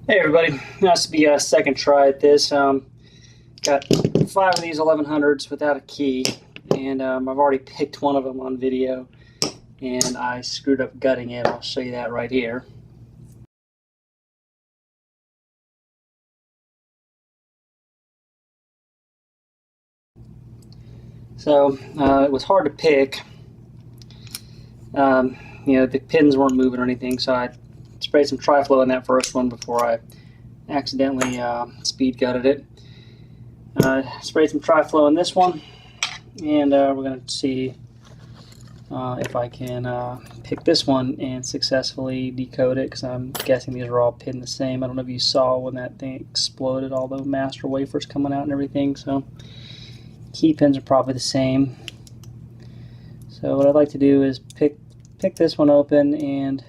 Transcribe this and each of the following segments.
Hey everybody, this will be a second try at this. Got 5 of these 1100s without a key, and I've already picked one of them on video, and I screwed up gutting it. I'll show you that right here. So it was hard to pick. The pins weren't moving or anything, so I sprayed some Tri-Flow in that first one before I accidentally speed gutted it. Sprayed some Tri-Flow in this one, and we're going to see if I can pick this one and successfully decode it, because I'm guessing these are all pinned the same. I don't know if you saw when that thing exploded, all the master wafers coming out and everything, so key pins are probably the same. So what I'd like to do is pick this one open and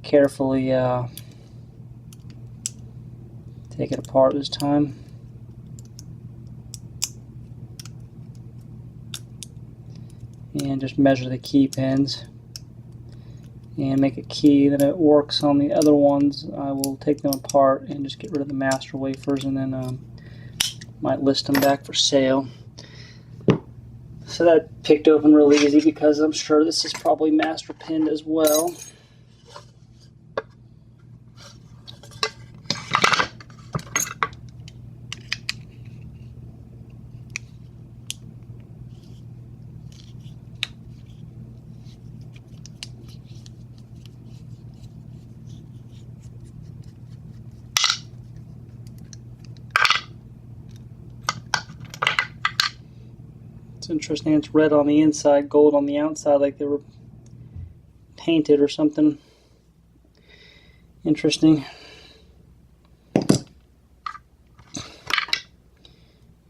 carefully take it apart this time. And just measure the key pins and make a key that it works on the other ones. I will take them apart and just get rid of the master wafers, and then might list them back for sale. So that picked open real easy because I'm sure this is probably master pinned as well. It's interesting, it's red on the inside, gold on the outside, like they were painted or something. Interesting.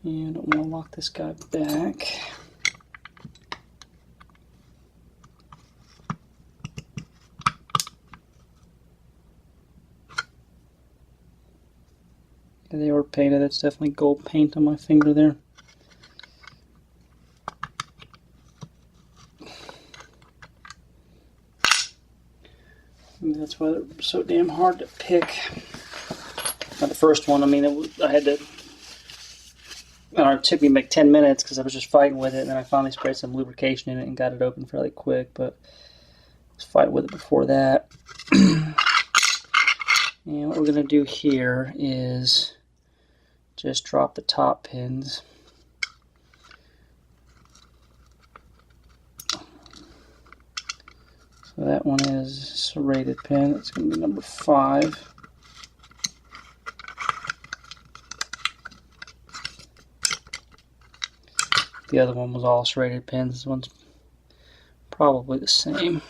And I don't want to lock this guy back. They were painted, that's definitely gold paint on my finger there. That's why they're so damn hard to pick. Now the first one, I mean, it took me like 10 minutes because I was just fighting with it, and then I finally sprayed some lubrication in it and got it open fairly quick, but I was fighting with it before that. And what we're going to do here is just drop the top pins. So that one is a serrated pin. It's going to be number 5. The other one was all serrated pins. This one's probably the same.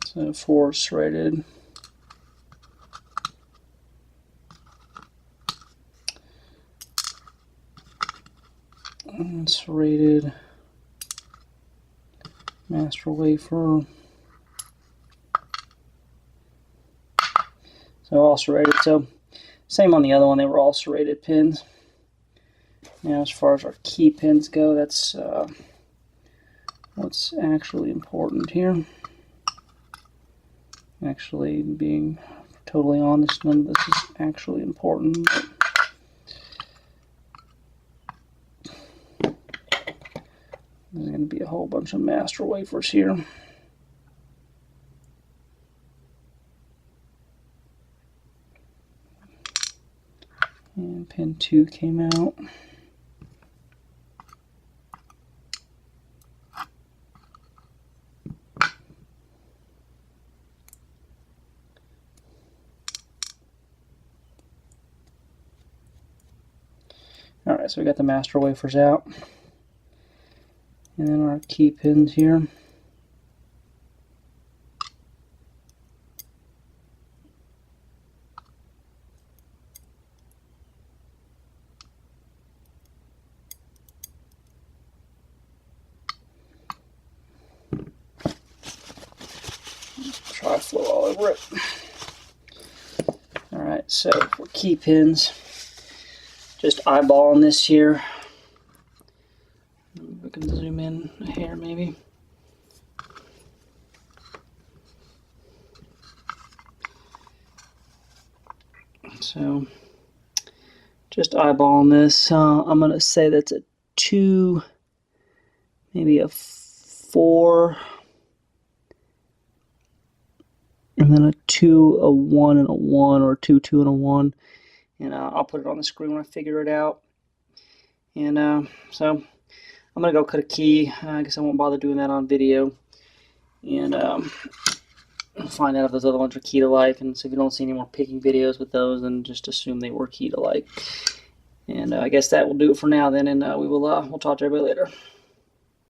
So 4 serrated. Serrated master wafer. So all serrated. So same on the other one, they were all serrated pins. Now as far as our key pins go, that's what's actually important here. Actually, being totally honest, none of this is actually important. There's going to be a whole bunch of master wafers here. And pin 2 came out. Alright, so we got the master wafers out. And then our key pins here. Tri-Flow all over it. Alright, so for key pins, just eyeballing this here. can zoom in a hair maybe. So just eyeballing this, I'm going to say that's a 2, maybe a 4, and then a 2, a 1, and a 1, or 2, 2, and a 1. And I'll put it on the screen when I figure it out. And so I'm going to go cut a key. I guess I won't bother doing that on video. And find out if those other ones are keyed alike. And so if you don't see any more picking videos with those, then just assume they were keyed alike. And I guess that will do it for now then. And we'll talk to everybody later.